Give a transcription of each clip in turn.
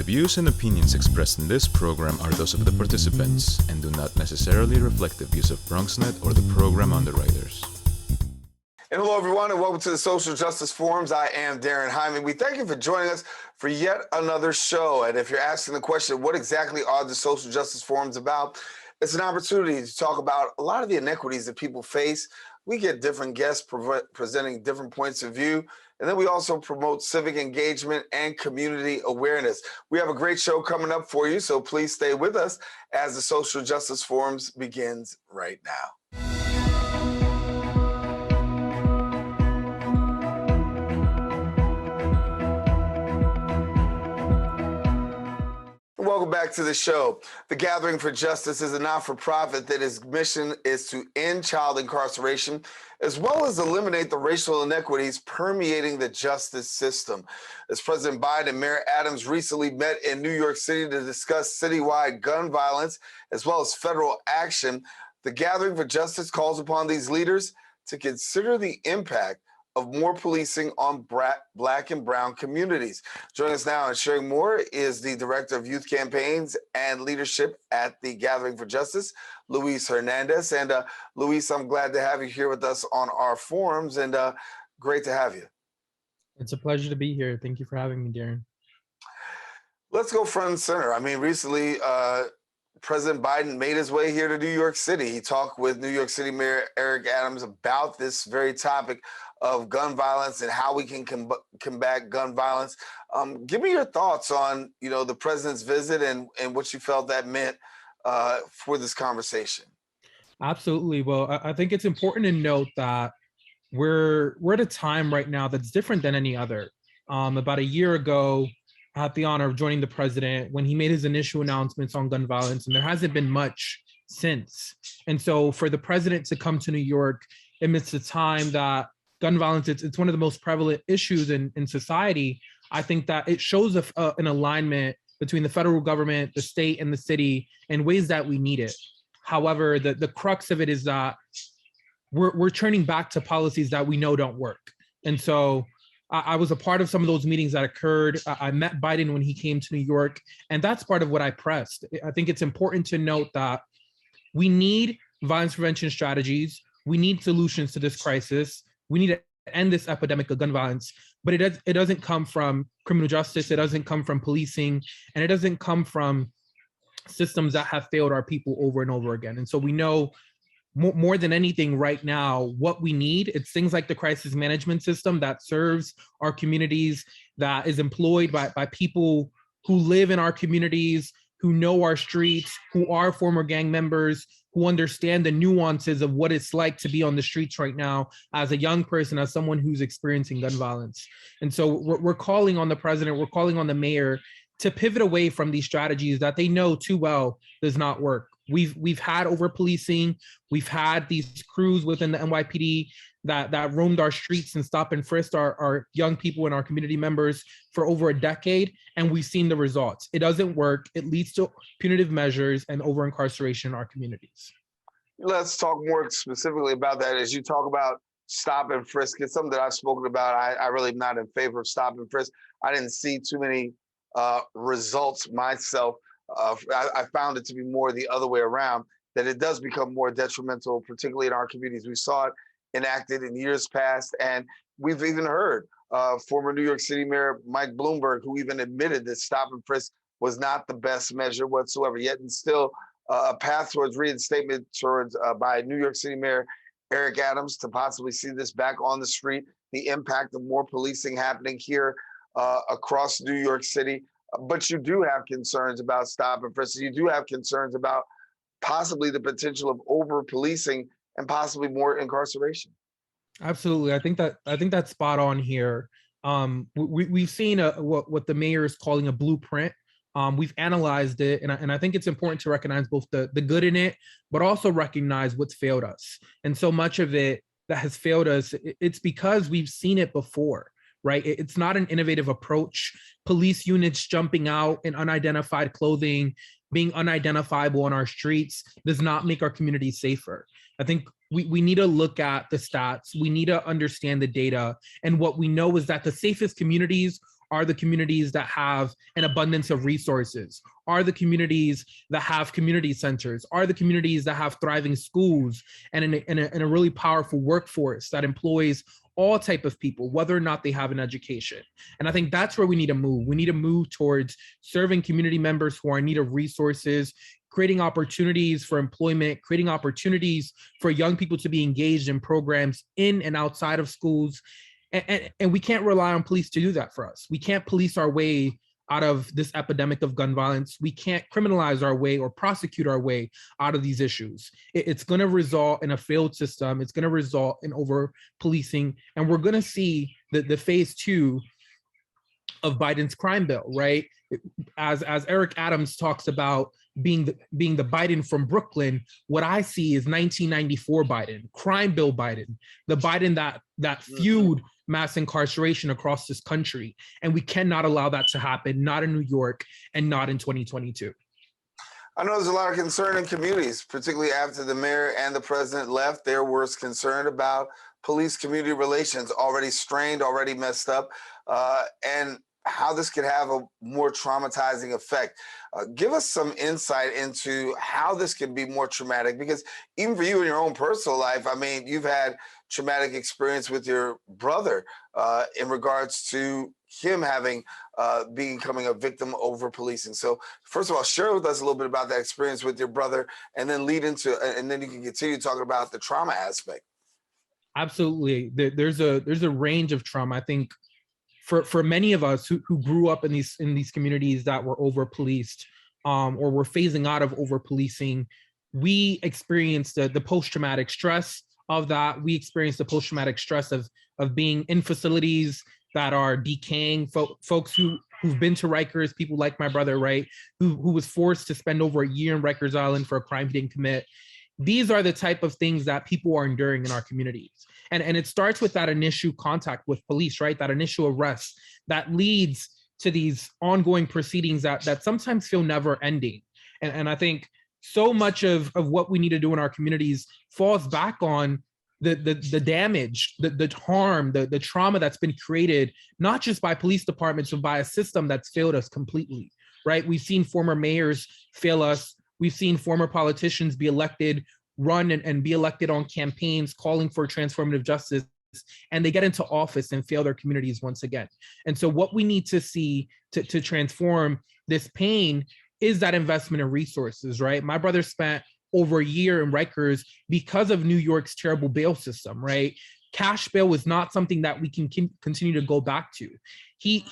views and opinions expressed in this program are those of the participants and do not necessarily reflect the views of BronxNet or the program underwriters. And hello, everyone, and welcome to the Social Justice Forums. I am Daren, Jaime. We thank you for joining us for yet another show. And if you're asking the question, what exactly are the Social Justice Forums about? It's an opportunity to talk about a lot of the inequities that people face. We get different guests presenting different points of view. And then we also promote civic engagement and community awareness. We have a great show coming up for you, so please stay with us as the Social Justice Forums begins right now. Welcome back to the show. The Gathering for Justice is a not-for-profit that its mission is to end child incarceration, as well as eliminate the racial inequities permeating the justice system. As President Biden and Mayor Adams recently met in New York City to discuss citywide gun violence, as well as federal action, the Gathering for Justice calls upon these leaders to consider the impact of more policing on Black and Brown communities. Joining us now and sharing more is the Director of Youth Campaigns and Leadership at the Gathering for Justice, Luis Hernandez. And Luis, I'm glad to have you here with us on our forums, and great to have you. It's a pleasure to be here. Thank you for having me, Daren. Let's go front and center. I mean, recently, President Biden made his way here to New York City. He talked with New York City Mayor Eric Adams about this very topic of gun violence and how we can combat gun violence. Give me your thoughts on, the president's visit and what you felt that meant for this conversation. Absolutely. Well, I think it's important to note that we're at a time right now that's different than any other. About a year ago, I had the honor of joining the president when he made his initial announcements on gun violence, and there hasn't been much since. And so for the president to come to New York amidst a time that gun violence, it's one of the most prevalent issues in society, I think that it shows an alignment between the federal government, the state, and the city in ways that we need it. However, the crux of it is that we're turning back to policies that we know don't work. And so I was a part of some of those meetings that occurred. I met Biden when he came to New York, and that's part of what I pressed. I think it's important to note that we need violence prevention strategies. We need solutions to this crisis. We need to end this epidemic of gun violence, but it doesn't come from criminal justice. It doesn't come from policing, and it doesn't come from systems that have failed our people over and over again. And so we know more than anything right now, what we need, it's things like the crisis management system that serves our communities, that is employed by people who live in our communities, who know our streets, who are former gang members, who understand the nuances of what it's like to be on the streets right now as a young person, as someone who's experiencing gun violence. And so we're calling on the president, we're calling on the mayor to pivot away from these strategies that they know too well does not work. We've had over policing, we've had these crews within the NYPD that roamed our streets and stop and frisked our young people and our community members for over a decade, and we've seen the results. It doesn't work. It leads to punitive measures and over-incarceration in our communities. Let's talk more specifically about that. As you talk about stop and frisk, it's something that I've spoken about. I really am not in favor of stop and frisk. I didn't see too many results myself. I found it to be more the other way around, that it does become more detrimental, particularly in our communities. We saw it enacted in years past, and we've even heard former New York City Mayor Mike Bloomberg, who even admitted that stop and frisk was not the best measure whatsoever, yet and still a path towards reinstatement towards by New York City Mayor Eric Adams to possibly see this back on the street, the impact of more policing happening here across New York City. But you do have concerns about stop and frisk. You do have concerns about possibly the potential of over-policing and possibly more incarceration. Absolutely. I think that's spot on here. We've seen what the mayor is calling a blueprint. We've analyzed it, and I think it's important to recognize both the good in it, but also recognize what's failed us. And so much of it that has failed us, it's because we've seen it before. Right? It's not an innovative approach. Police units jumping out in unidentified clothing, being unidentifiable on our streets does not make our communities safer. I think we need to look at the stats. We need to understand the data. And what we know is that the safest communities are the communities that have an abundance of resources, are the communities that have community centers, are the communities that have thriving schools and a really powerful workforce that employs all type of people, whether or not they have an education. And I think that's where we need to move. We need to move towards serving community members who are in need of resources, creating opportunities for employment, creating opportunities for young people to be engaged in programs in and outside of schools. And we can't rely on police to do that for us. We can't police our way out of this epidemic of gun violence. We can't criminalize our way or prosecute our way out of these issues. It's going to result in a failed system. It's going to result in over policing. And we're going to see the phase 2 of Biden's crime bill, right? As Eric Adams talks about being the Biden from Brooklyn, what I see is 1994 Biden, crime bill Biden, the Biden that fueled mass incarceration across this country. And we cannot allow that to happen, not in New York and not in 2022. I know there's a lot of concern in communities, particularly after the mayor and the president left. There was concern about police-community relations, already strained, already messed up, and how this could have a more traumatizing effect. Give us some insight into how this can be more traumatic, because even for you in your own personal life, I mean, you've had traumatic experience with your brother in regards to him having becoming a victim over policing. So first of all, share with us a little bit about that experience with your brother, and then lead into, and then you can continue talking about the trauma aspect. Absolutely. There's a range of trauma. I think for many of us who grew up in these communities that were over policed or were phasing out of over policing, we experienced the post-traumatic stress of that. We experienced the post-traumatic stress of being in facilities that are decaying. Folks who've been to Rikers, people like my brother, right, who was forced to spend over a year in Rikers Island for a crime he didn't commit. These are the type of things that people are enduring in our communities. And it starts with that initial contact with police, right? That initial arrest that leads to these ongoing proceedings that sometimes feel never ending. And I think so much of what we need to do in our communities falls back on the damage, the harm, the trauma that's been created, not just by police departments, but by a system that's failed us completely, right? We've seen former mayors fail us. We've seen former politicians be elected, run and be elected on campaigns calling for transformative justice, and they get into office and fail their communities once again. And so what we need to see to transform this pain is that investment in resources, right? My brother spent over a year in Rikers because of New York's terrible bail system, right? Cash bail was not something that we can continue to go back to. He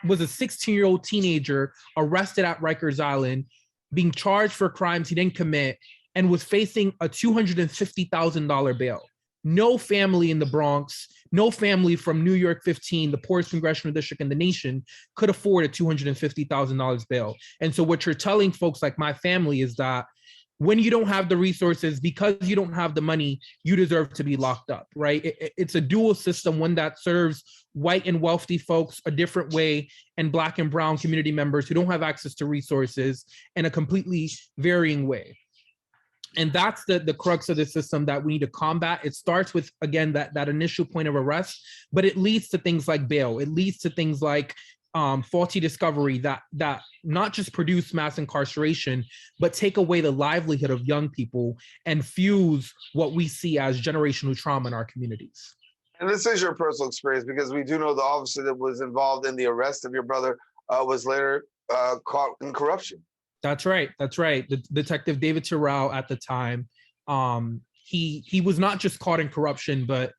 was a 16-year-old teenager arrested at Rikers Island, being charged for crimes he didn't commit, and was facing a $250,000 bail. No family in the Bronx, no family from New York 15, the poorest congressional district in the nation, could afford a $250,000 bail. And so what you're telling folks like my family is that when you don't have the resources, because you don't have the money, you deserve to be locked up, right? It's a dual system, one that serves white and wealthy folks a different way, and Black and brown community members who don't have access to resources in a completely varying way. And that's the crux of the system that we need to combat. It starts with, again, that initial point of arrest, but it leads to things like bail. It leads to things like faulty discovery that not just produce mass incarceration, but take away the livelihood of young people and fuse what we see as generational trauma in our communities. And this is your personal experience, because we do know the officer that was involved in the arrest of your brother was later caught in corruption. That's right. The Detective David Terrell at the time, he was not just caught in corruption, but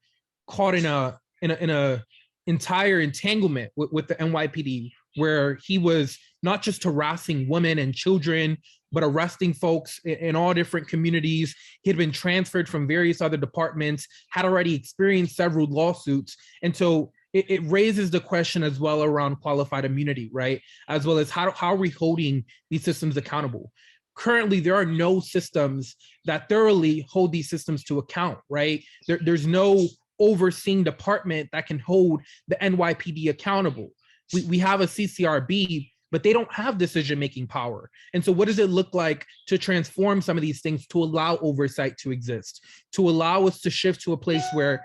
caught in a entire entanglement with the NYPD, where he was not just harassing women and children, but arresting folks in all different communities. He had been transferred from various other departments, had already experienced several lawsuits. And so it raises the question as well around qualified immunity, right? As well as how are we holding these systems accountable? Currently, there are no systems that thoroughly hold these systems to account, right? There's no overseeing department that can hold the NYPD accountable. We have a CCRB, but they don't have decision-making power. And so what does it look like to transform some of these things to allow oversight to exist, to allow us to shift to a place where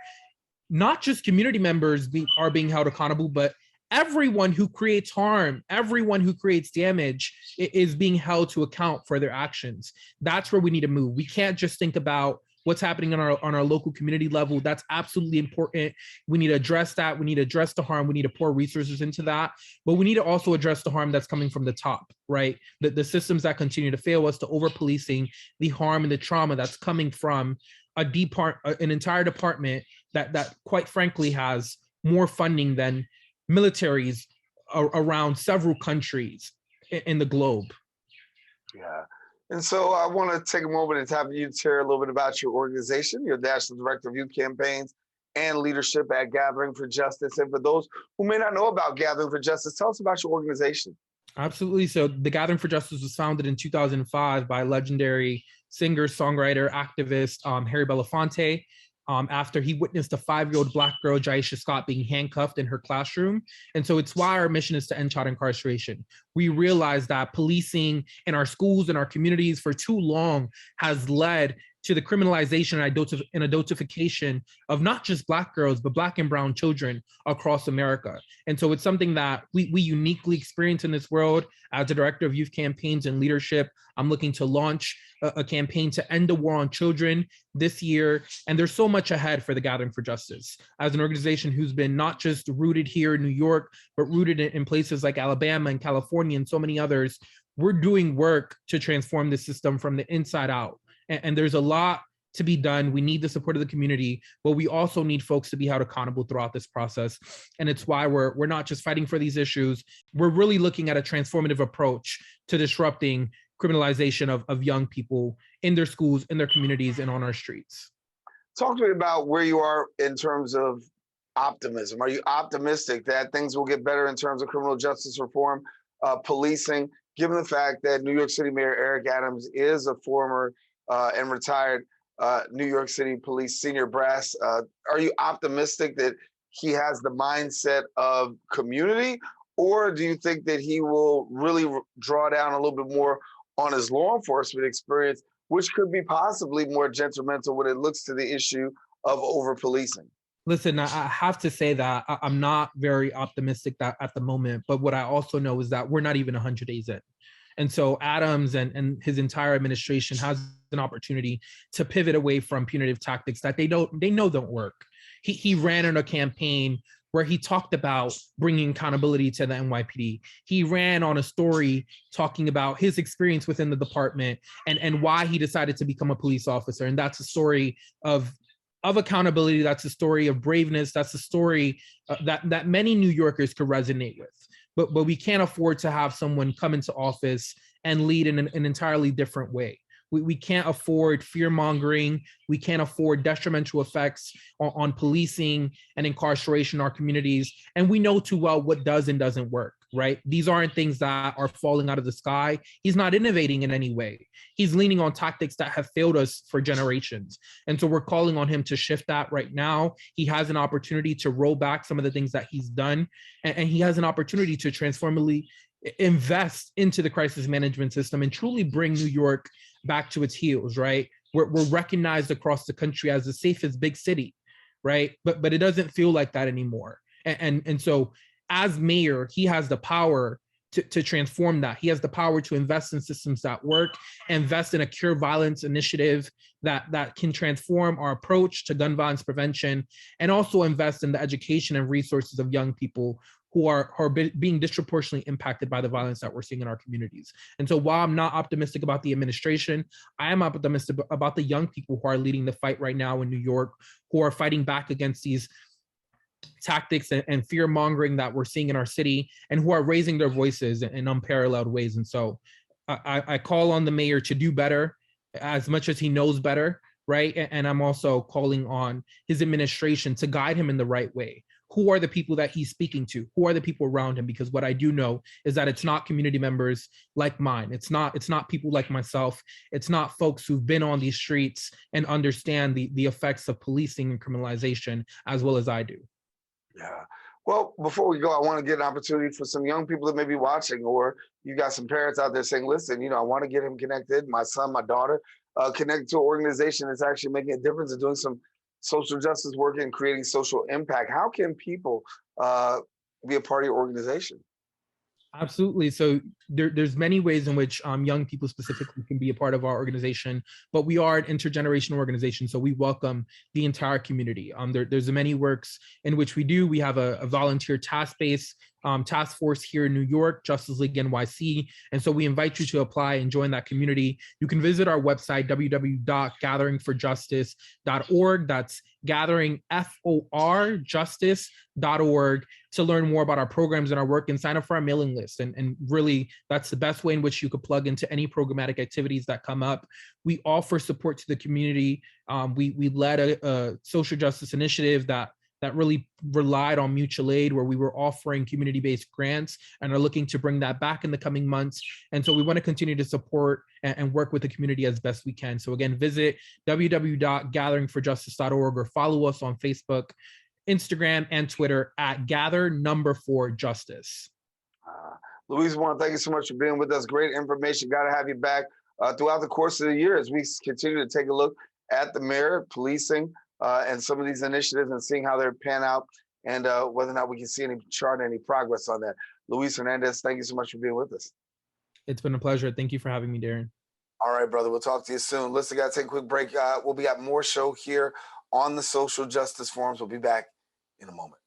not just community members are being held accountable, but everyone who creates harm, everyone who creates damage is being held to account for their actions. That's where we need to move. We can't just think about what's happening on our local community level. That's absolutely important. We need to address that. We need to address the harm. We need to pour resources into that. But we need to also address the harm that's coming from the top, right? The systems that continue to fail us, the over-policing, the harm and the trauma that's coming from an entire department that quite frankly has more funding than militaries around several countries in the globe. Yeah. And so I want to take a moment and have you share a little bit about your organization. You're National Director of Youth Campaigns and Leadership at Gathering for Justice. And for those who may not know about Gathering for Justice, tell us about your organization. Absolutely. So the Gathering for Justice was founded in 2005 by legendary singer, songwriter, activist Harry Belafonte. After he witnessed a 5-year-old Black girl, Jaisha Scott, being handcuffed in her classroom. And so it's why our mission is to end child incarceration. We realize that policing in our schools and our communities for too long has led to the criminalization and adultification of not just Black girls, but Black and brown children across America. And so it's something that we uniquely experience in this world. As the Director of Youth Campaigns and Leadership, I'm looking to launch a campaign to end the war on children this year. And there's so much ahead for the Gathering for Justice. As an organization who's been not just rooted here in New York, but rooted in places like Alabama and California and so many others, we're doing work to transform the system from the inside out. And there's a lot to be done. We need the support of the community, but we also need folks to be held accountable throughout this process. And it's why we're not just fighting for these issues. We're really looking at a transformative approach to disrupting criminalization of young people in their schools, in their communities, and on our streets. Talk to me about where you are in terms of optimism. Are you optimistic that things will get better in terms of criminal justice reform, policing, given the fact that New York City Mayor Eric Adams is a former and retired New York City Police senior brass? Are you optimistic that he has the mindset of community, or do you think that he will really draw down a little bit more on his law enforcement experience, which could be possibly more detrimental when it looks to the issue of over-policing? Listen, I have to say that I'm not very optimistic that at the moment, but what I also know is that we're not even 100 days in. And so Adams and his entire administration has an opportunity to pivot away from punitive tactics that they know don't work. He ran on a campaign where he talked about bringing accountability to the NYPD. He ran on a story talking about his experience within the department and why he decided to become a police officer. And that's a story of accountability. That's a story of braveness. That's a story that many New Yorkers could resonate with. But we can't afford to have someone come into office and lead in an entirely different way. We can't afford fear-mongering. We can't afford detrimental effects on policing and incarceration in our communities. And we know too well what does and doesn't work, right? These aren't things that are falling out of the sky. He's not innovating in any way. He's leaning on tactics that have failed us for generations. And so we're calling on him to shift that right now. He has an opportunity to roll back some of the things that he's done. And he has an opportunity to transformatively invest into the crisis management system and truly bring New York back to its heels, right? We're recognized across the country as the safest big city, right? But it doesn't feel like that anymore. And so as mayor, he has the power to transform that. He has the power to invest in systems that work, invest in a cure violence initiative that can transform our approach to gun violence prevention, and also invest in the education and resources of young people who are being disproportionately impacted by the violence that we're seeing in our communities. And so while I'm not optimistic about the administration, I am optimistic about the young people who are leading the fight right now in New York, who are fighting back against these tactics and fear mongering that we're seeing in our city, and who are raising their voices in unparalleled ways. And so I call on the mayor to do better as much as he knows better, right? And I'm also calling on his administration to guide him in the right way. Who are the people that he's speaking to? Who are the people around him? Because what I do know is that it's not community members like mine. It's not people like myself. It's not folks who've been on these streets and understand the effects of policing and criminalization as well as I do. Yeah. Well, before we go, I want to get an opportunity for some young people that may be watching, or you got some parents out there saying, listen, I want to get him connected, my son, my daughter, connected to an organization that's actually making a difference and doing some social justice work and creating social impact. How can people be a part of your organization? Absolutely. So there's many ways in which young people specifically can be a part of our organization, but we are an intergenerational organization, so we welcome the entire community. There's many works in which we do. We have a volunteer task-based task force here in New York, Justice League NYC, and so we invite you to apply and join that community. You can visit our website, www.gatheringforjustice.org. That's gathering, FOR, justice.org, to learn more about our programs and our work and sign up for our mailing list. And really, that's the best way in which you could plug into any programmatic activities that come up. We offer support to the community. We led a social justice initiative that really relied on mutual aid, where we were offering community-based grants and are looking to bring that back in the coming months. And so we want to continue to support and work with the community as best we can. So again, visit www.gatheringforjustice.org or follow us on Facebook, Instagram, and Twitter at gather4justice. Louise, want to thank you so much for being with us. Great information. Got to have you back throughout the course of the year as we continue to take a look at the mayor, policing, and some of these initiatives and seeing how they're pan out, and whether or not we can see any chart, any progress on that. Luis Hernandez, thank you so much for being with us. It's been a pleasure. Thank you for having me, Daren. All right, brother. We'll talk to you soon. Listen, got to take a quick break. We'll be at more show here on the Social Justice Forums. We'll be back in a moment.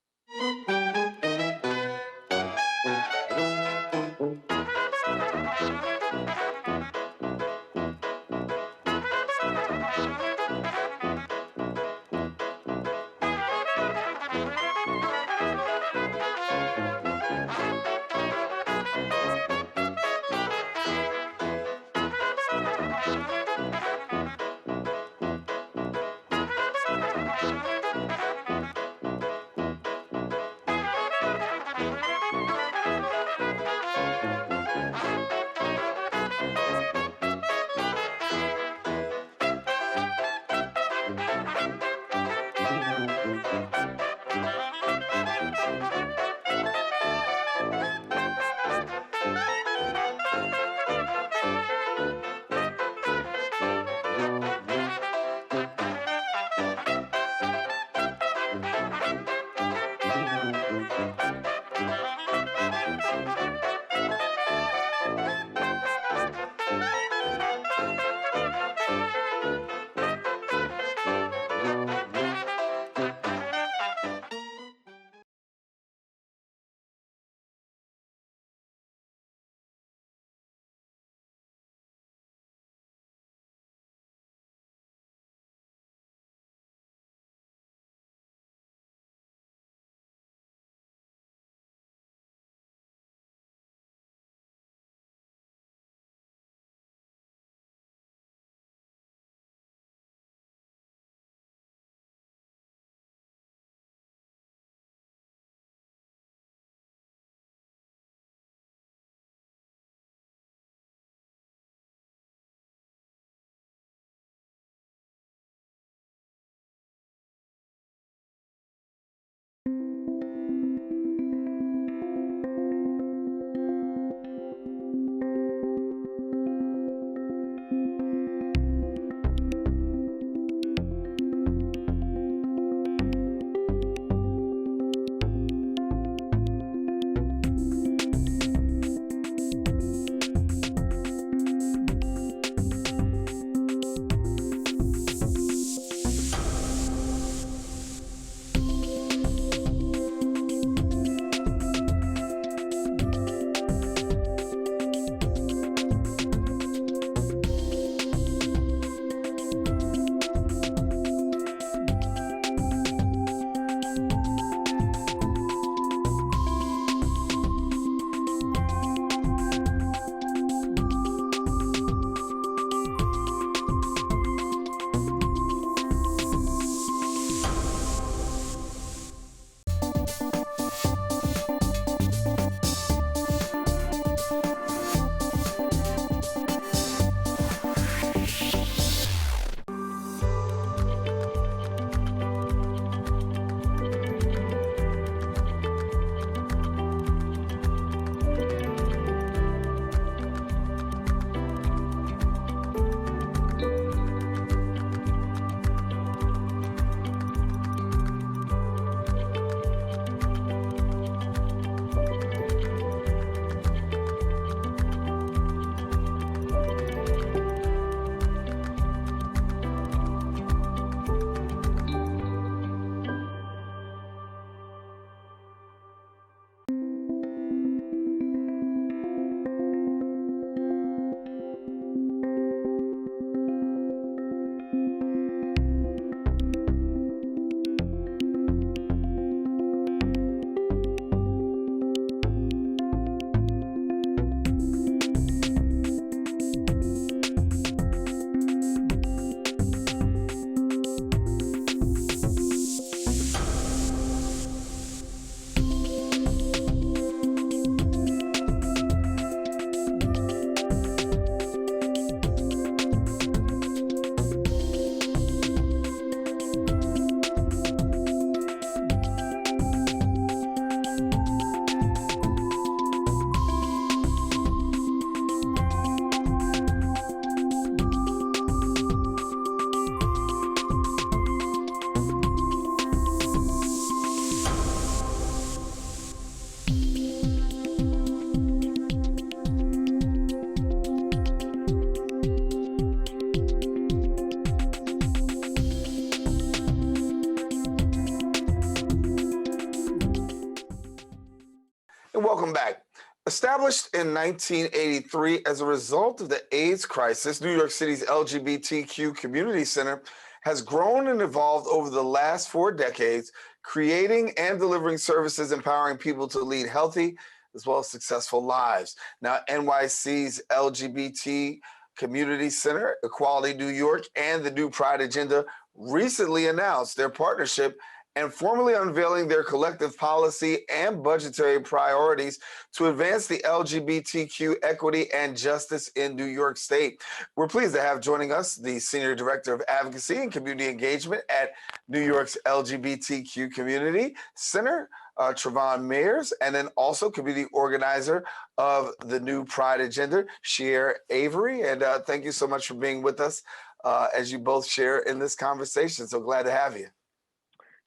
And welcome back. Established in 1983 as a result of the AIDS crisis, New York City's LGBTQ Community Center has grown and evolved over the last 4 decades, creating and delivering services empowering people to lead healthy as well as successful lives. Now, NYC's LGBT Community Center, Equality New York, and the New Pride Agenda recently announced their partnership and formally unveiling their collective policy and budgetary priorities to advance the LGBTQ equity and justice in New York State. We're pleased to have joining us the Senior Director of Advocacy and Community Engagement at New York's LGBTQ Community Center, Trevon Mayers, and then also community organizer of the New Pride Agenda, Shéár Avory. And thank you so much for being with us as you both share in this conversation. So glad to have you.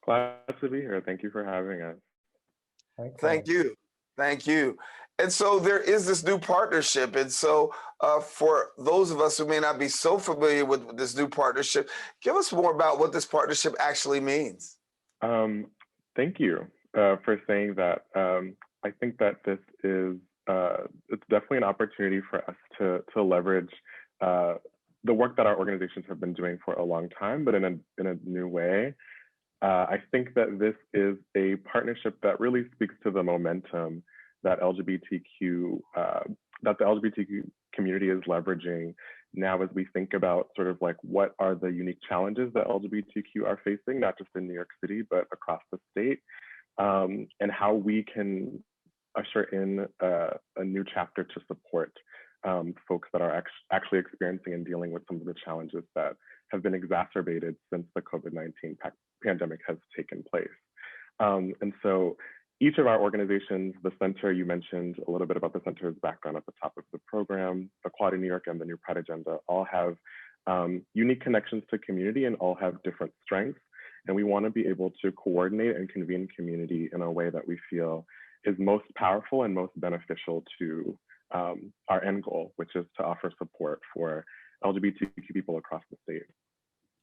Glad to be here. Thank you for having us. Thank you. Thank you. And so there is this new partnership. And so for those of us who may not be so familiar with this new partnership, give us more about what this partnership actually means. Thank you for saying that. I think that this is, it's definitely an opportunity for us to leverage the work that our organizations have been doing for a long time, but in a new way. I think that this is a partnership that really speaks to the momentum that that the LGBTQ community is leveraging now as we think about sort of like what are the unique challenges that LGBTQ are facing, not just in New York City, but across the state, and how we can usher in a new chapter to support folks that are actually experiencing and dealing with some of the challenges that have been exacerbated since the COVID-19 pandemic has taken place. And so each of our organizations, the center, you mentioned a little bit about the center's background at the top of the program, Equality New York and the New Pride Agenda, all have unique connections to community and all have different strengths. And we want to be able to coordinate and convene community in a way that we feel is most powerful and most beneficial to our end goal, which is to offer support for LGBTQ people across the state.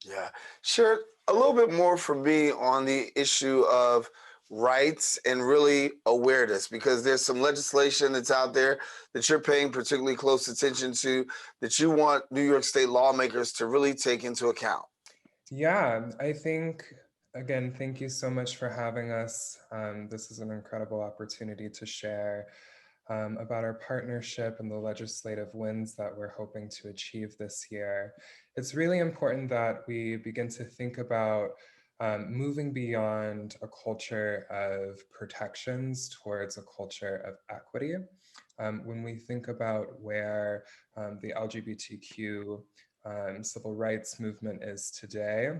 Yeah, share a little bit more for me on the issue of rights and really awareness, because there's some legislation that's out there that you're paying particularly close attention to that you want New York State lawmakers to really take into account. Yeah, I think, again, thank you so much for having us. This is an incredible opportunity to share about our partnership and the legislative wins that we're hoping to achieve this year. It's really important that we begin to think about moving beyond a culture of protections towards a culture of equity. When we think about where the LGBTQ civil rights movement is today,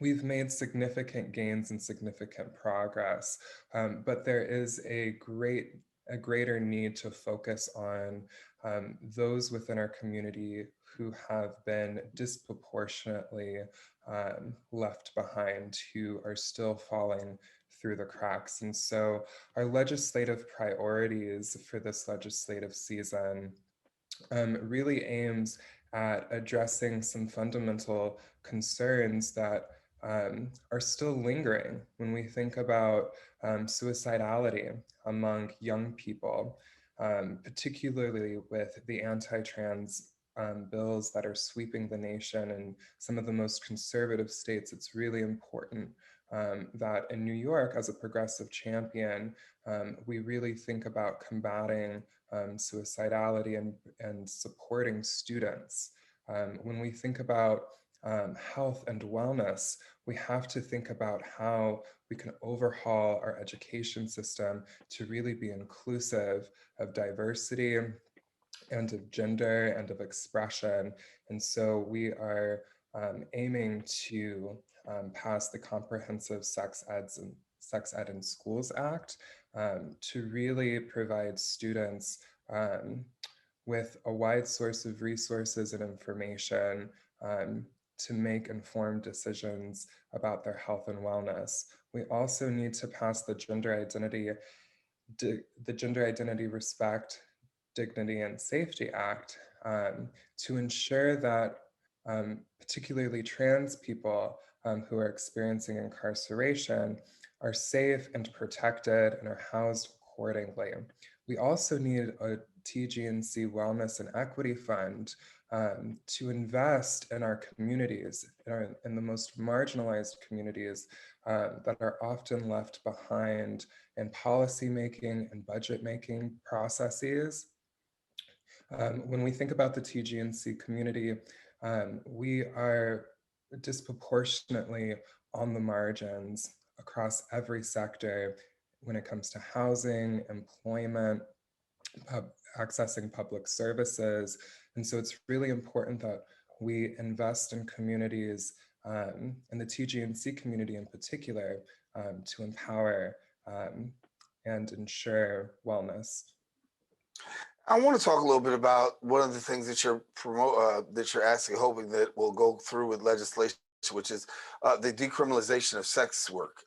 we've made significant gains and significant progress, but there is a greater need to focus on those within our community who have been disproportionately left behind, who are still falling through the cracks. And so our legislative priorities for this legislative season really aims at addressing some fundamental concerns that are still lingering when we think about suicidality among young people, particularly with the anti-trans bills that are sweeping the nation and some of the most conservative states. It's really important that in New York, as a progressive champion, we really think about combating suicidality and supporting students. When we think about health and wellness, we have to think about how we can overhaul our education system to really be inclusive of diversity and of gender and of expression. And so we are aiming to pass the Comprehensive Sex Ed in Schools Act to really provide students with a wide source of resources and information to make informed decisions about their health and wellness. We also need to pass the Gender Identity Respect, Dignity and Safety Act to ensure that particularly trans people who are experiencing incarceration are safe and protected and are housed accordingly. We also need a TG&C Wellness and Equity Fund to invest in our communities, in the most marginalized communities that are often left behind in policy making and budget making processes. When we think about the TG&C community, we are disproportionately on the margins across every sector when it comes to housing, employment, accessing public services. And so it's really important that we invest in communities, and the TG&C community in particular, to empower and ensure wellness. I want to talk a little bit about one of the things that you're asking, hoping that will go through with legislation, which is the decriminalization of sex work.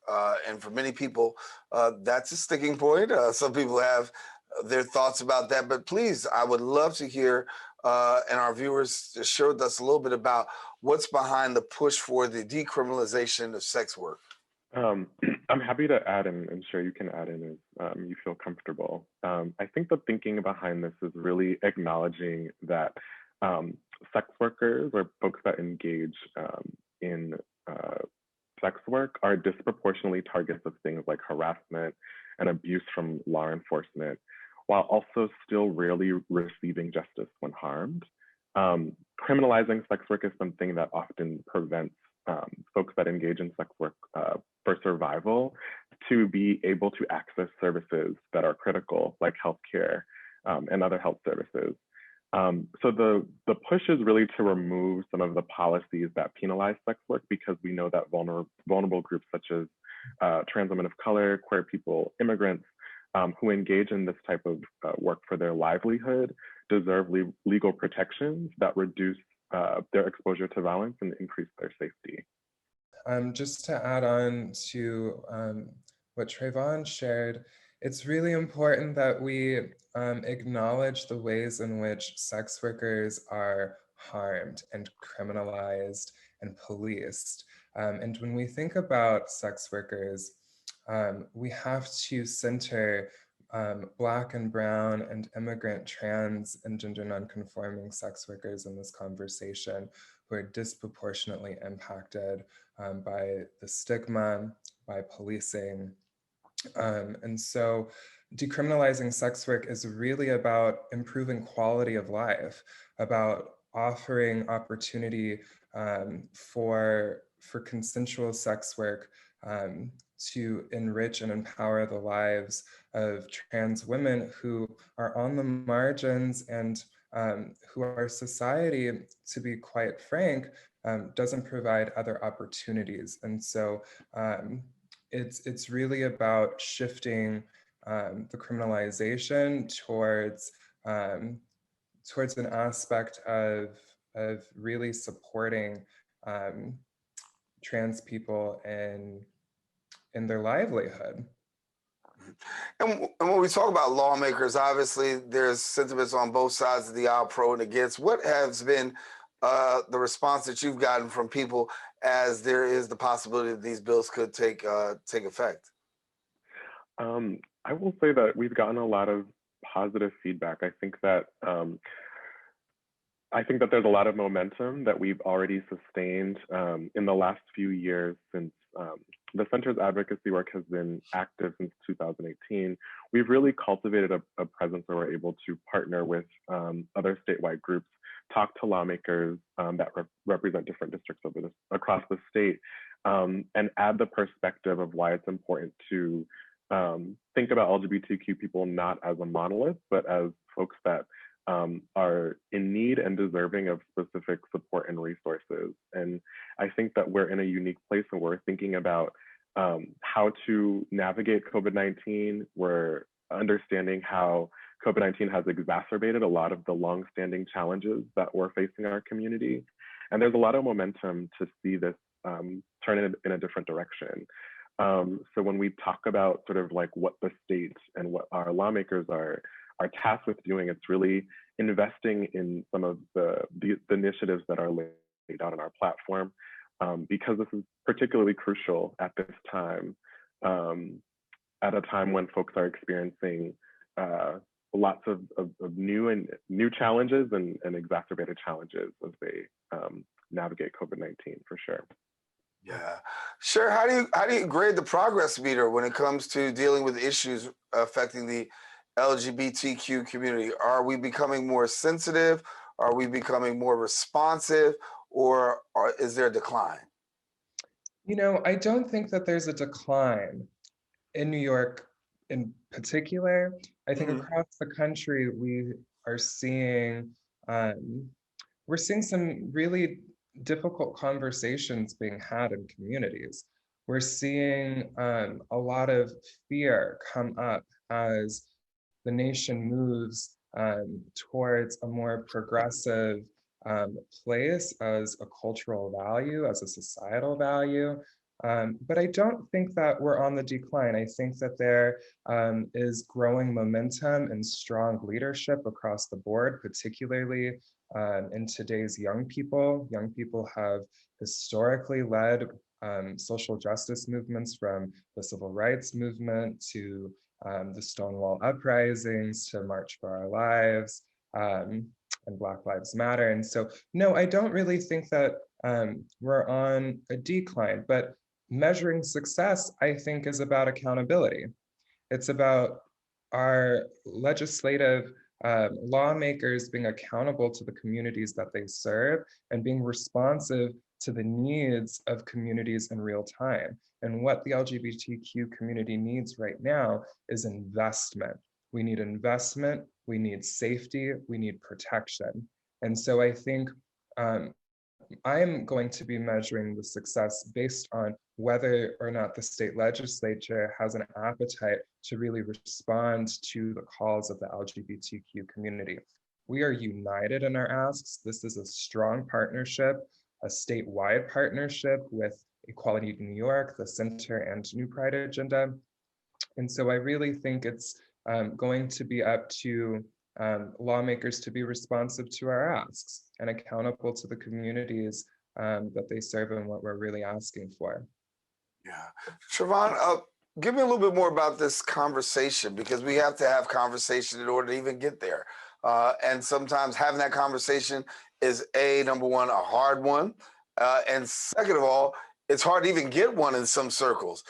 And for many people, that's a sticking point. Some people have their thoughts about that, but please, I would love to hear, and our viewers to share with us a little bit about what's behind the push for the decriminalization of sex work. I'm happy to add in, and sure you can add in as you feel comfortable. I think the thinking behind this is really acknowledging that sex workers or folks that engage in sex work are disproportionately targets of things like harassment and abuse from law enforcement, while also still rarely receiving justice when harmed. Criminalizing sex work is something that often prevents folks that engage in sex work for survival to be able to access services that are critical, like healthcare and other health services. So the push is really to remove some of the policies that penalize sex work, because we know that vulnerable groups such as trans women of color, queer people, immigrants, who engage in this type of work for their livelihood deserve legal protections that reduce their exposure to violence and increase their safety. Just to add on to what Trevon shared, it's really important that we acknowledge the ways in which sex workers are harmed and criminalized and policed. And when we think about sex workers, we have to center Black and Brown and immigrant, trans, and gender nonconforming sex workers in this conversation, who are disproportionately impacted by the stigma, by policing. And so decriminalizing sex work is really about improving quality of life, about offering opportunity for consensual sex work to enrich and empower the lives of trans women who are on the margins and who our society, to be quite frank, doesn't provide other opportunities. And so it's really about shifting the criminalization towards an aspect of really supporting trans people in their livelihood. And when we talk about lawmakers, obviously there's sentiments on both sides of the aisle, pro and against. What has been the response that you've gotten from people as there is the possibility that these bills could take effect? I will say that we've gotten a lot of positive feedback. I think that there's a lot of momentum that we've already sustained in the last few years since the Center's advocacy work has been active since 2018. We've really cultivated a presence where we're able to partner with other statewide groups, talk to lawmakers that represent different districts across the state, and add the perspective of why it's important to think about LGBTQ people not as a monolith, but as folks that are in need and deserving of specific support and resources. And I think that we're in a unique place where we're thinking about how to navigate COVID-19. We're understanding how COVID-19 has exacerbated a lot of the longstanding challenges that we're facing in our community. And there's a lot of momentum to see this turn in a different direction. So when we talk about sort of like what the state and what our lawmakers are tasked with doing, it's really investing in some of the initiatives that are laid out on our platform, because this is particularly crucial at this time. at a time when folks are experiencing lots of new challenges and exacerbated challenges as they navigate COVID-19 for sure. Yeah, sure. How do you grade the progress meter when it comes to dealing with issues affecting the LGBTQ community? Are we becoming more sensitive? Are we becoming more responsive, or is there a decline? You know, I don't think that there's a decline in New York in particular. I think across the country we are seeing we're seeing some really difficult conversations being had in communities. We're seeing a lot of fear come up as the nation moves towards a more progressive place as a cultural value, as a societal value. But I don't think that we're on the decline. I think that there is growing momentum and strong leadership across the board, particularly in today's young people. Young people have historically led social justice movements, from the civil rights movement to the Stonewall uprisings to March for Our Lives and Black Lives Matter. And so, no, I don't really think that we're on a decline, but measuring success, I think, is about accountability. It's about our legislative lawmakers being accountable to the communities that they serve and being responsive to the needs of communities in real time. And what the LGBTQ community needs right now is investment. We need investment, we need safety, we need protection. And so I think I'm going to be measuring the success based on whether or not the state legislature has an appetite to really respond to the calls of the LGBTQ community. We are united in our asks. This is a strong partnership, a statewide partnership with Equality New York, the Center, and New Pride Agenda. And so I really think it's going to be up to lawmakers to be responsive to our asks and accountable to the communities that they serve and what we're really asking for. Yeah. Trevon, give me a little bit more about this conversation, because we have to have conversation in order to even get there. And sometimes having that conversation is number one, a hard one. And second of all, it's hard to even get one in some circles.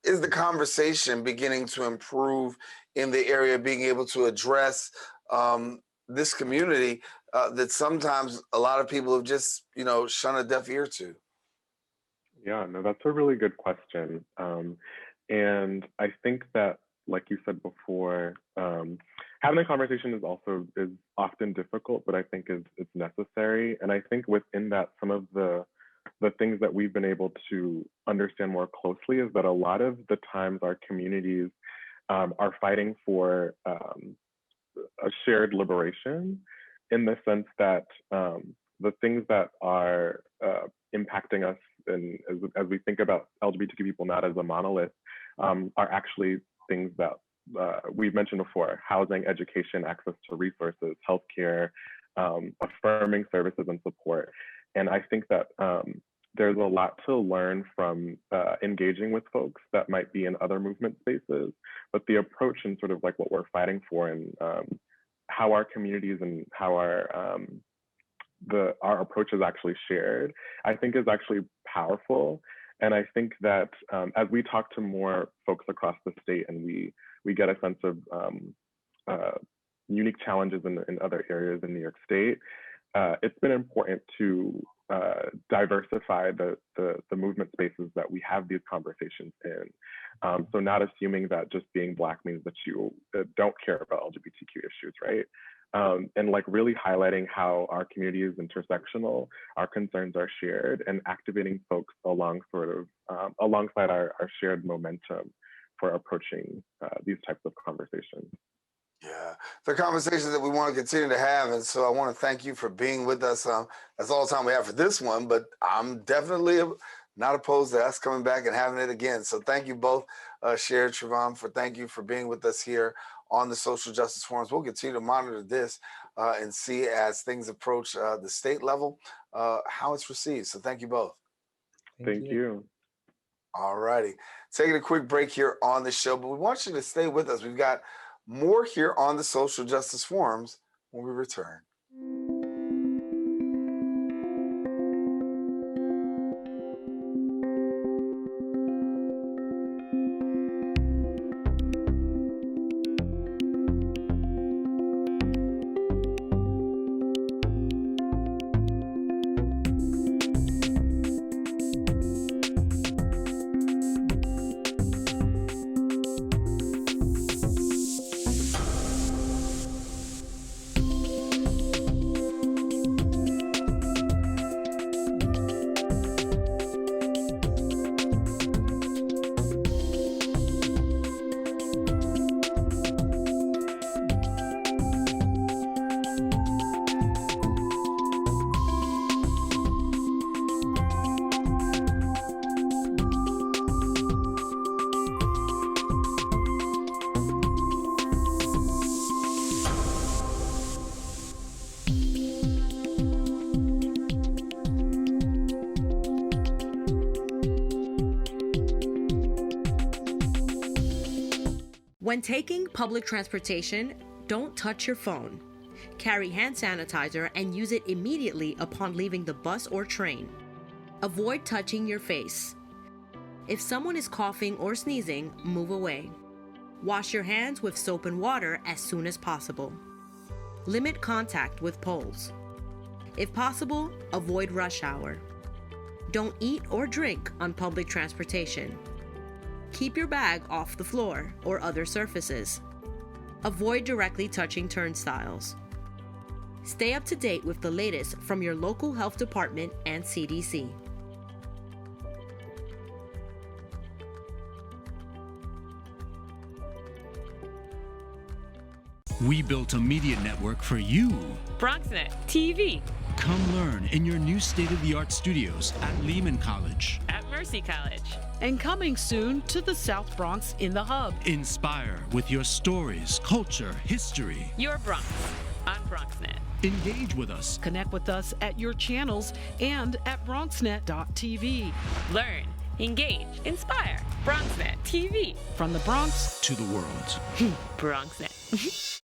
Is the conversation beginning to improve in the area of being able to address this community that sometimes a lot of people have just, shunned a deaf ear to? Yeah, no, that's a really good question. And I think that, like you said before, having a conversation is often difficult, but I think it's necessary. And I think within that, some of the things that we've been able to understand more closely is that a lot of the times our communities are fighting for a shared liberation, in the sense that the things that are impacting us, and as we think about LGBTQ people not as a monolith, are actually things that we've mentioned before: housing, education, access to resources, healthcare, affirming services and support. And I think that there's a lot to learn from engaging with folks that might be in other movement spaces, but the approach and sort of like what we're fighting for, and how our communities and how our approach is actually shared, I think is actually powerful. And I think that as we talk to more folks across the state, and we get a sense of unique challenges in other areas in New York State, it's been important to diversify the movement spaces that we have these conversations in. So not assuming that just being Black means that you don't care about LGBTQ issues, right? And like really highlighting how our community is intersectional, our concerns are shared, and activating folks along alongside our shared momentum for approaching these types of conversations. Yeah, the conversations that we want to continue to have. And so I want to thank you for being with us. That's all the time we have for this one, but I'm definitely not opposed to us coming back and having it again. So thank you both, Shéár, Trevon, thank you for being with us here on the Social Justice Forums. We'll continue to monitor this and see, as things approach the state level, how it's received. So thank you both. Thank you. All righty. Taking a quick break here on the show, but we want you to stay with us. We've got more here on the Social Justice Forums when we return. When taking public transportation, don't touch your phone. Carry hand sanitizer and use it immediately upon leaving the bus or train. Avoid touching your face. If someone is coughing or sneezing, move away. Wash your hands with soap and water as soon as possible. Limit contact with poles. If possible, avoid rush hour. Don't eat or drink on public transportation. Keep your bag off the floor or other surfaces. Avoid directly touching turnstiles. Stay up to date with the latest from your local health department and CDC. We built a media network for you. BronxNet TV. Come learn in your new state-of-the-art studios at Lehman College. At Mercy College. And coming soon to the South Bronx in the Hub. Inspire with your stories, culture, history. Your Bronx on BronxNet. Engage with us. Connect with us at your channels and at bronxnet.tv. Learn, engage, inspire. BronxNet TV. From the Bronx to the world. BronxNet.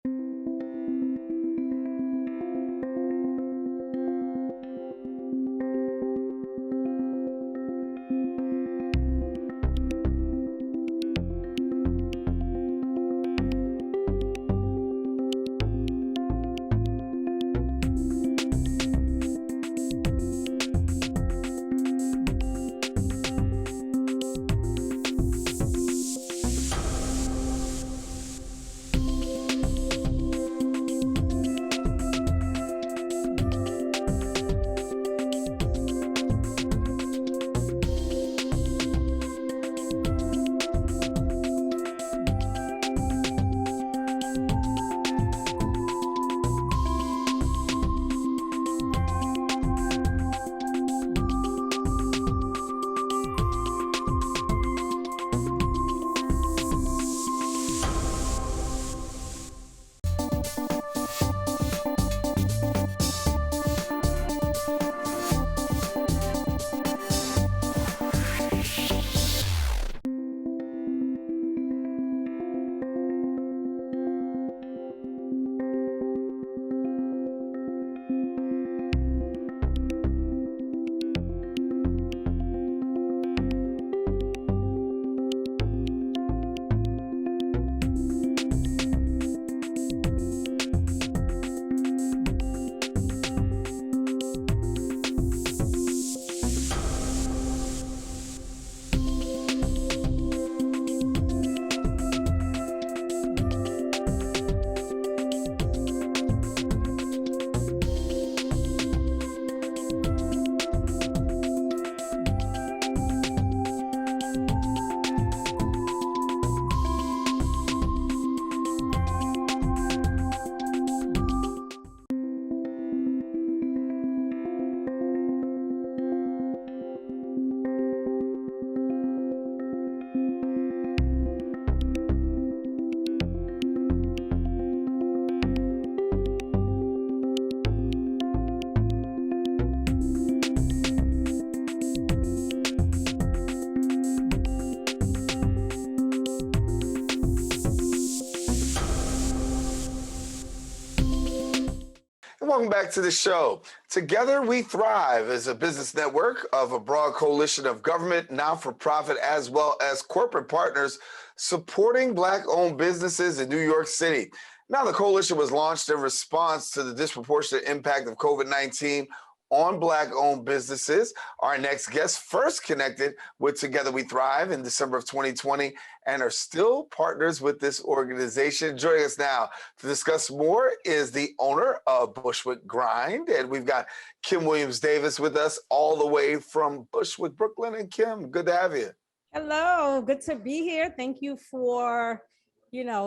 welcome back to the show. Together We Thrive is a business network of a broad coalition of government, not-for-profit, as well as corporate partners supporting Black-owned businesses in New York City. Now, the coalition was launched in response to the disproportionate impact of COVID-19 on Black-owned businesses. Our next guest first connected with Together We Thrive in December of 2020 and are still partners with this organization. Joining us now to discuss more is the owner of Bushwick Grind, and we've got Kymme Williams-Davis with us all the way from Bushwick, Brooklyn. And Kymme, good to have you. Hello, good to be here. Thank you for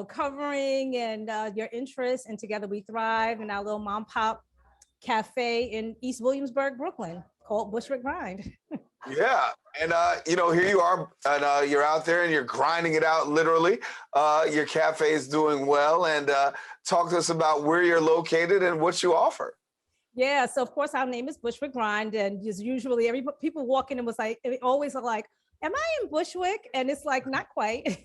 covering and your interest in Together We Thrive and our little mom pop cafe in East Williamsburg, Brooklyn, called Bushwick Grind. Yeah, and here you are, and you're out there and you're grinding it out, literally. Your cafe is doing well, and talk to us about where you're located and what you offer. Yeah, so of course our name is Bushwick Grind, and just usually people walk in and always are like, am I in Bushwick? And it's like, not quite.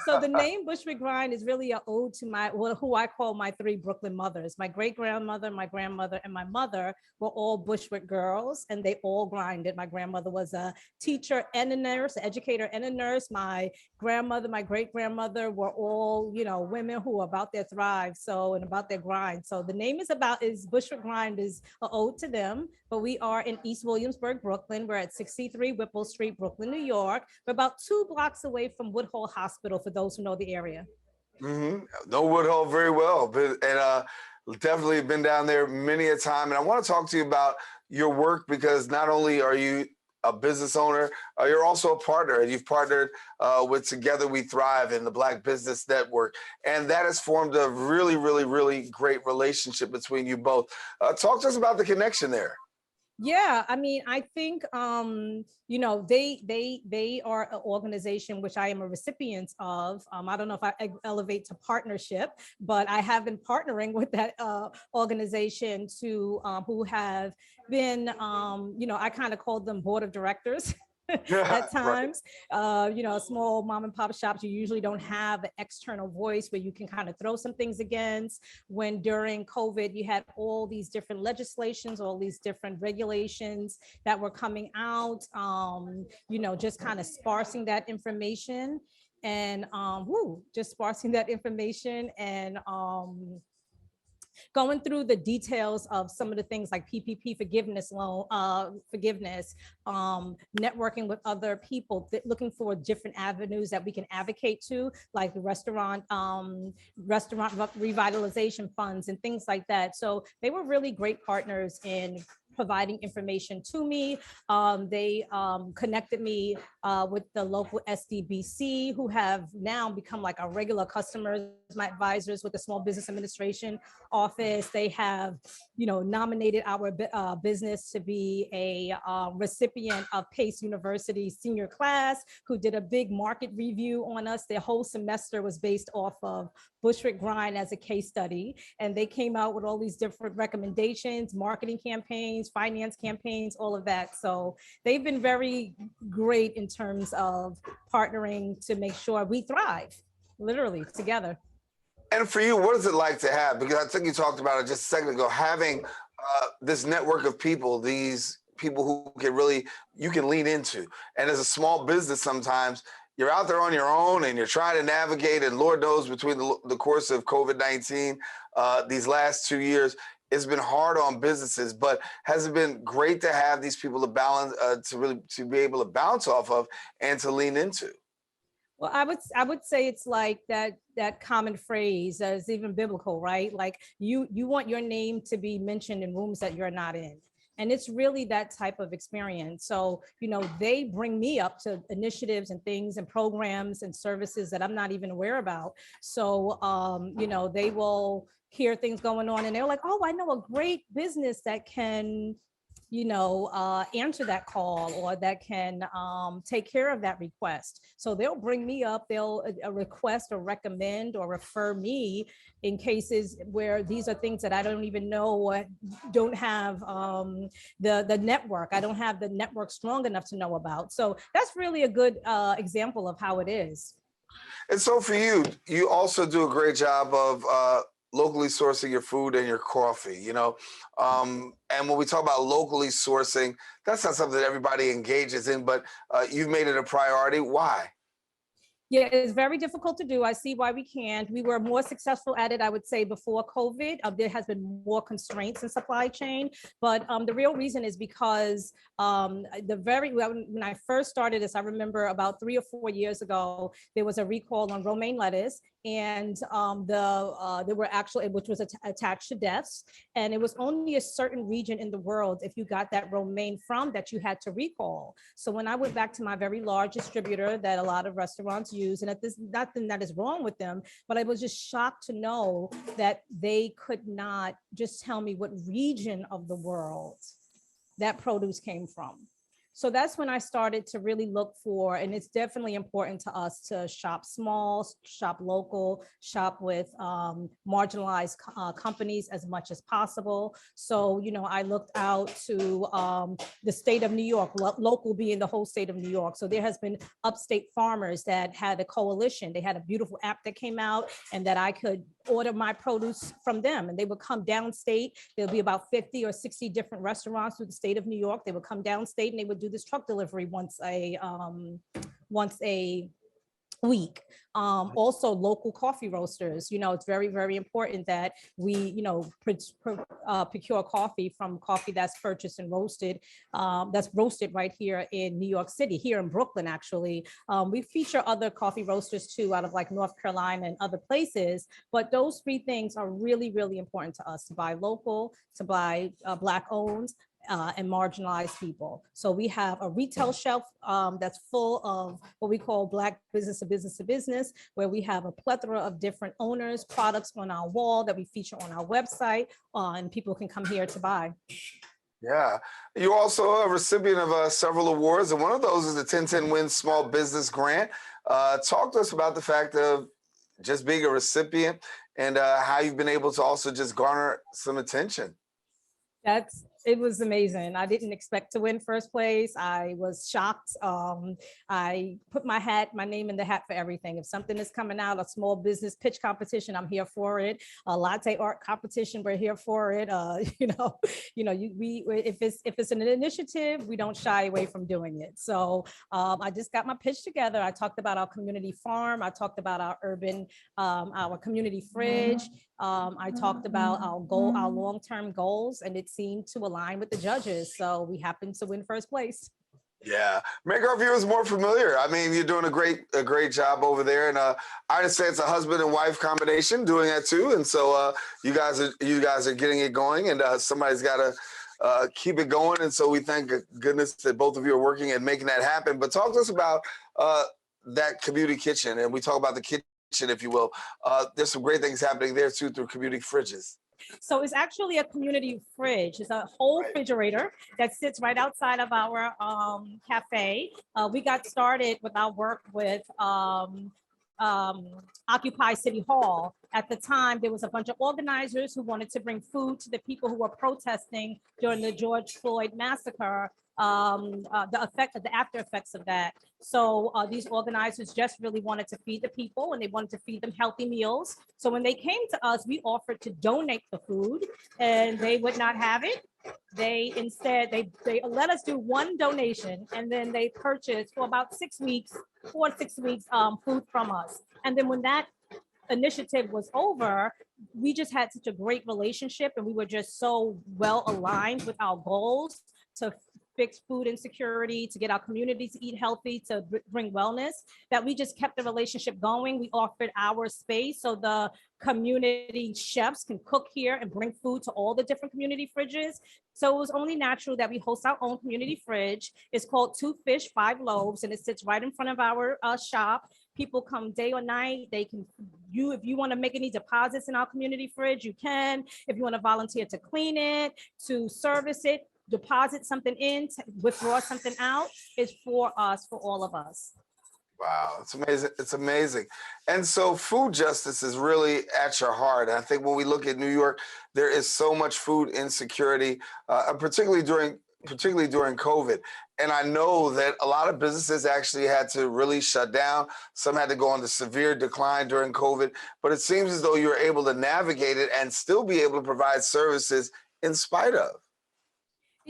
So the name Bushwick Grind is really an ode to who I call my three Brooklyn mothers. My great-grandmother, my grandmother, and my mother were all Bushwick girls, and they all grinded. My grandmother was a teacher and a nurse, an educator and a nurse. My grandmother, my great-grandmother were all, women who were about their thrive, and about their grind. So the name is Bushwick Grind is an ode to them, but we are in East Williamsburg, Brooklyn. We're at 63 Whipple Street, Brooklyn, New York. We're about 2 blocks away from Woodhull Hospital, for those who know the area. Mm-hmm. Know Woodhull very well, and definitely been down there many a time. And I want to talk to you about your work, because not only are you a business owner, you're also a partner, and you've partnered with Together We Thrive and the Black Business Network. And that has formed a really, really, really great relationship between you both. Talk to us about the connection there. Yeah, I mean, I think, they are an organization which I am a recipient of. I don't know if I elevate to partnership, but I have been partnering with that organization who have been, I kind of called them board of directors. At times, small mom and pop shops, you usually don't have an external voice where you can kind of throw some things against. When during COVID, you had all these different legislations, all these different regulations that were coming out, just kind of sparsing that information and going through the details of some of the things like PPP forgiveness, networking with other people, looking for different avenues that we can advocate to, like the restaurant revitalization funds and things like that. So they were really great partners in providing information to me. They connected me with the local SDBC, who have now become like our regular customers, my advisors with the Small Business Administration Office. They have, nominated our business to be a recipient of Pace University's senior class, who did a big market review on us. Their whole semester was based off of Bushwick Grind as a case study. And they came out with all these different recommendations, marketing campaigns, finance campaigns, all of that. So they've been very great in terms of partnering to make sure we thrive, literally, together. And for you, what is it like to have, because I think you talked about it just a second ago, having this network of people, these people who you can lean into. And as a small business, sometimes you're out there on your own and you're trying to navigate, and Lord knows between the course of COVID-19, these last 2 years, it's been hard on businesses, but has it been great to have these people to balance, to be able to bounce off of and to lean into? Well, I would say it's like that common phrase that is even biblical, right? Like you want your name to be mentioned in rooms that you're not in. And it's really that type of experience. So, they bring me up to initiatives and things and programs and services that I'm not even aware about. So, they will hear things going on and they're like, oh, I know a great business that can, answer that call, or that can take care of that request. So they'll bring me up, they'll request or recommend or refer me in cases where these are things that I don't even know, or don't have the network. I don't have the network strong enough to know about. So that's really a good example of how it is. And so for you, you also do a great job of locally sourcing your food and your coffee, you know. And when we talk about locally sourcing, that's not something that everybody engages in, but you've made it a priority. Why? Yeah, it's very difficult to do. I see why we can't. We were more successful at it, I would say, before COVID. There has been more constraints in supply chain, but the real reason is because when I first started this, I remember about 3 or 4 years ago, there was a recall on romaine lettuce, and there were actually, which was attached to deaths, and it was only a certain region in the world, if you got that romaine from, that you had to recall. So when I went back to my very large distributor that a lot of restaurants use, and nothing that is wrong with them, but I was just shocked to know that they could not just tell me what region of the world that produce came from. So that's when I started to really look for, and it's definitely important to us to shop small, shop local, shop with marginalized companies as much as possible. So, you know, I looked out to the state of New York, local being the whole state of New York. So there has been upstate farmers that had a coalition. They had a beautiful app that came out, and that I could order my produce from them, and they would come downstate. There'll be about 50 or 60 different restaurants through the state of New York. They would come downstate, and they would do this truck delivery once a week. Also local coffee roasters, you know, it's very, very important that we, you know, procure coffee from coffee that's purchased and roasted, that's roasted right here in New York City, here in Brooklyn, actually. We feature other coffee roasters too, out of like North Carolina and other places, but those 3 things are really, really important to us: to buy local, to buy Black owned, and marginalized people. So we have a retail shelf that's full of what we call Black business to business to business, where we have a plethora of different owners, products on our wall that we feature on our website, and people can come here to buy. Yeah, you're also a recipient of several awards, and one of those is the 1010 Win Small Business Grant. Talk to us about the fact of just being a recipient and how you've been able to also just garner some attention. It was amazing. I didn't expect to win first place. I was shocked. I put my name in the hat for everything. If something is coming out, a small business pitch competition, I'm here for it. A latte art competition, we're here for it. If it's an initiative, we don't shy away from doing it. So I just got my pitch together. I talked about our community farm. I talked about our our community fridge. I talked about our long-term goals, and it seemed to align with the judges. So we happened to win first place. Yeah, make our viewers more familiar. I mean, you're doing a great job over there, and I understand it's a husband and wife combination doing that too. And so you guys are getting it going, and somebody's got to keep it going. And so we thank goodness that both of you are working and making that happen. But talk to us about that community kitchen, and we talk about the kitchen, if you will. There's some great things happening there too through community fridges. So it's actually a community fridge. It's a whole refrigerator that sits right outside of our cafe. We got started with our work with Occupy City Hall. At the time, there was a bunch of organizers who wanted to bring food to the people who were protesting during the George Floyd massacre, the after effects of that. So these organizers just really wanted to feed the people, and they wanted to feed them healthy meals. So when they came to us, we offered to donate the food, and they would not have it. They instead, they let us do one donation, and then they purchased for about 6 weeks, 4 to 6 weeks, food from us. And then when that initiative was over, we just had such a great relationship, and we were just so well aligned with our goals to fix food insecurity, to get our community to eat healthy, to bring wellness, that we just kept the relationship going. We offered our space so the community chefs can cook here and bring food to all the different community fridges. So it was only natural that we host our own community fridge. It's called 2 Fish, 5 Loaves, and it sits right in front of our shop. People come day or night. They can, if you want to make any deposits in our community fridge, you can. If you want to volunteer to clean it, to service it, deposit something in, withdraw something out, is for us, for all of us. Wow, it's amazing. It's amazing. And so food justice is really at your heart. And I think when we look at New York, there is so much food insecurity, particularly during particularly during COVID. And I know that a lot of businesses actually had to really shut down. Some had to go into severe decline during COVID, but it seems as though you're able to navigate it and still be able to provide services in spite of.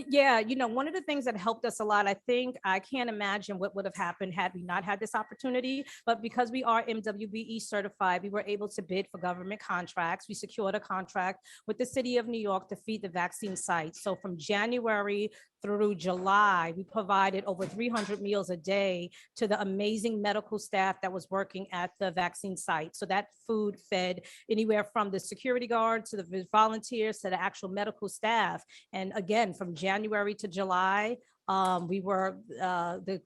Yeah, one of the things that helped us a lot, I can't imagine what would have happened had we not had this opportunity, but because we are MWBE certified, we were able to bid for government contracts. We secured a contract with the city of New York to feed the vaccine sites. So from January through July, we provided over 300 meals a day to the amazing medical staff that was working at the vaccine site. So that food fed anywhere from the security guards to the volunteers to the actual medical staff. And again, from January to July, we were the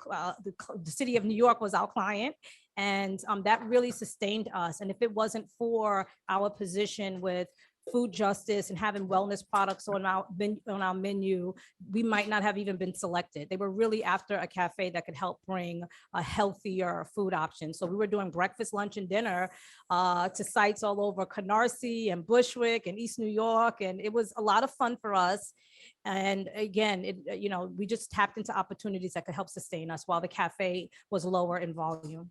city of New York was our client, and that really sustained us. And if it wasn't for our position with food justice and having wellness products on our menu, we might not have even been selected. They were really after a cafe that could help bring a healthier food option. So we were doing breakfast, lunch, and dinner to sites all over Canarsie and Bushwick and East New York, and it was a lot of fun for us. And again, we just tapped into opportunities that could help sustain us while the cafe was lower in volume.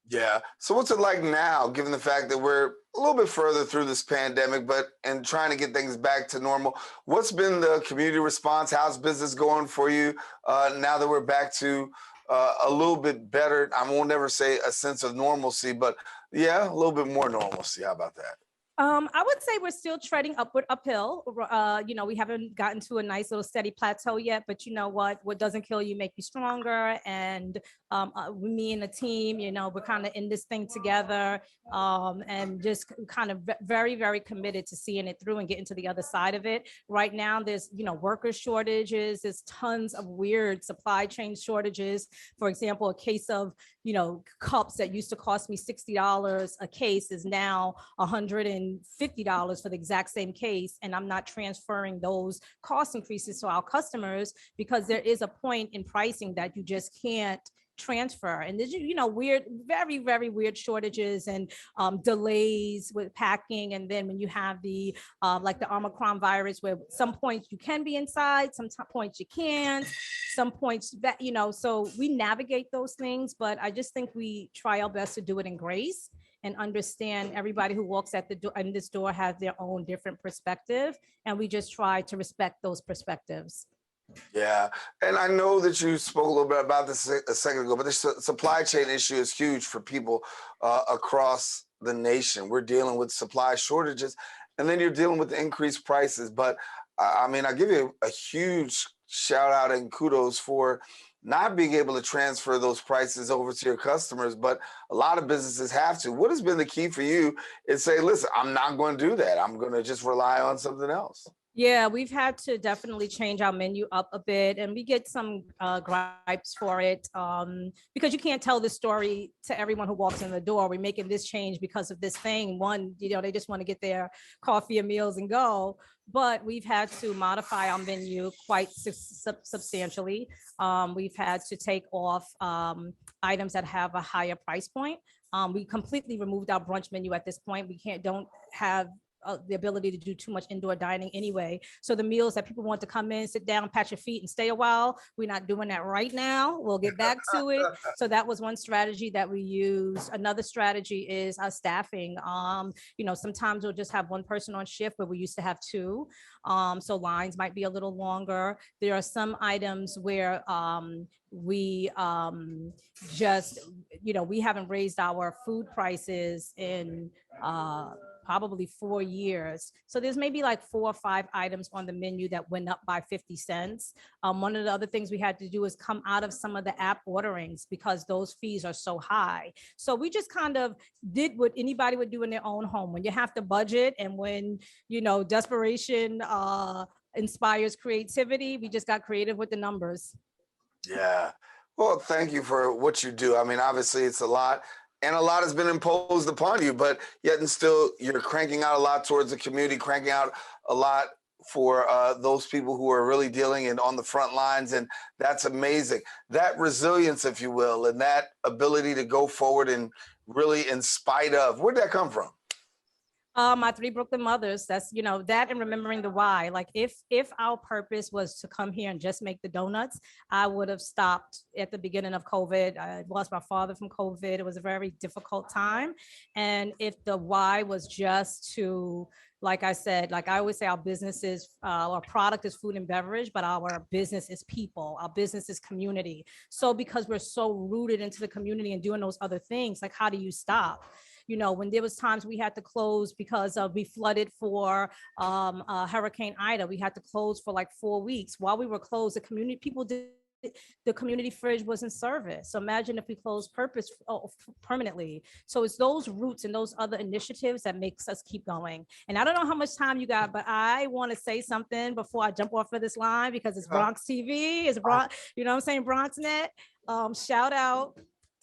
Yeah. So what's it like now, given the fact that we're a little bit further through this pandemic, and trying to get things back to normal? What's been the community response? How's business going for you now that we're back to a little bit better? I won't never say a sense of normalcy, but yeah, a little bit more normalcy. How about that? I would say we're still treading uphill. We haven't gotten to a nice little steady plateau yet, but you know what doesn't kill you make you stronger. And me and the team, we're kind of in this thing together, and just kind of very, very committed to seeing it through and getting to the other side of it. Right now, there's, worker shortages. There's tons of weird supply chain shortages. For example, a case of, cups that used to cost me $60 a case is now $150 for the exact same case. And I'm not transferring those cost increases to our customers because there is a point in pricing that you just can't transfer. And there's, weird, very, very weird shortages and delays with packing. And then when you have the like the Omicron virus, where some points you can be inside, some points you can't, some points that, so we navigate those things, but I just think we try our best to do it in grace and understand everybody who walks at the door in this door has their own different perspective. And we just try to respect those perspectives. Yeah, and I know that you spoke a little bit about this a second ago, but the supply chain issue is huge for people across the nation. We're dealing with supply shortages, and then you're dealing with the increased prices. But I give you a huge shout out and kudos for not being able to transfer those prices over to your customers, but a lot of businesses have to. What has been the key for you is say, listen, I'm not going to do that. I'm going to just rely on something else. Yeah, we've had to definitely change our menu up a bit, and we get some gripes for it because you can't tell this story to everyone who walks in the door. We're making this change because of this thing. One, they just want to get their coffee and meals and go. But we've had to modify our menu quite substantially. We've had to take off items that have a higher price point. We completely removed our brunch menu at this point. Don't have the ability to do too much indoor dining anyway. So the meals that people want to come in, sit down, pat your feet and stay a while, we're not doing that right now. We'll get back to it. So that was one strategy that we used. Another strategy is our staffing. Sometimes we'll just have one person on shift where we used to have two. So lines might be a little longer. There are some items where we just, we haven't raised our food prices in probably 4 years. So there's maybe like 4 or 5 items on the menu that went up by 50 cents. One of the other things we had to do is come out of some of the app orderings because those fees are so high. So we just kind of did what anybody would do in their own home. When you have to budget and when, desperation inspires creativity, we just got creative with the numbers. Yeah. Well, thank you for what you do. Obviously it's a lot. And a lot has been imposed upon you, but yet and still you're cranking out a lot towards the community, cranking out a lot for those people who are really dealing and on the front lines. And that's amazing. That resilience, if you will, and that ability to go forward and really in spite of, where'd that come from? My three Brooklyn mothers, that's, that and remembering the why. Like if our purpose was to come here and just make the donuts, I would have stopped at the beginning of COVID. I lost my father from COVID. It was a very difficult time. And if the why was just to, like I said, like I always say, our business is, our product is food and beverage, but our business is people. Our business is community. So because we're so rooted into the community and doing those other things, like how do you stop? When there was times we had to close because we flooded for Hurricane Ida, we had to close for like 4 weeks. While we were closed, the community fridge was in service. So imagine if we closed permanently. So it's those roots and those other initiatives that makes us keep going. And I don't know how much time you got, but I want to say something before I jump off of this line, because it's Bronx TV, it's Bronx, you know what I'm saying, BronxNet. Shout out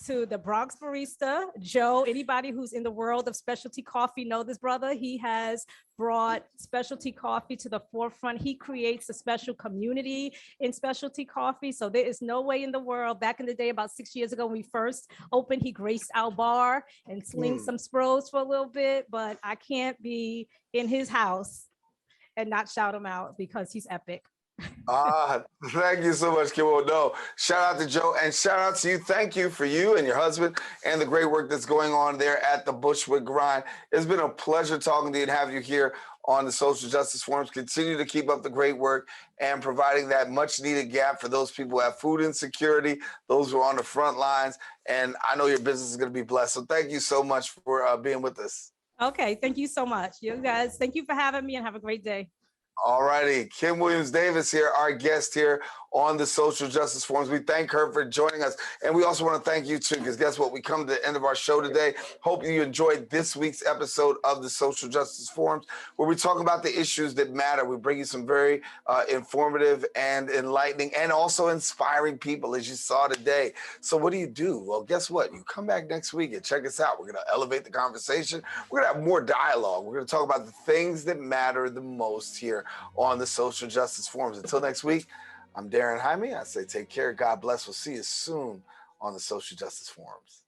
to the Bronx barista, Joe. Anybody who's in the world of specialty coffee know this brother. He has brought specialty coffee to the forefront. He creates a special community in specialty coffee. So there is no way in the world. Back in the day, about 6 years ago, when we first opened, he graced our bar and slinged some spros for a little bit, but I can't be in his house and not shout him out because he's epic. Thank you so much, Kymme. No, shout out to Joe and shout out to you. Thank you for you and your husband and the great work that's going on there at the Bushwick Grind. It's been a pleasure talking to you and have you here on the Social Justice Forums. Continue to keep up the great work and providing that much needed gap for those people who have food insecurity, those who are on the front lines. And I know your business is going to be blessed. So thank you so much for being with us. Okay, thank you so much. You guys, thank you for having me and have a great day. All righty, Kymme Williams-Davis here, our guest here on the Social Justice Forums. We thank her for joining us. And we also want to thank you too, because guess what? We come to the end of our show today. Hope you enjoyed this week's episode of the Social Justice Forums, where we talk about the issues that matter. We bring you some very informative and enlightening and also inspiring people, as you saw today. So what do? Well, guess what? You come back next week and check us out. We're going to elevate the conversation. We're going to have more dialogue. We're going to talk about the things that matter the most here on the Social Justice Forums. Until next week, I'm Daren Jaime. I say take care. God bless. We'll see you soon on the Social Justice Forums.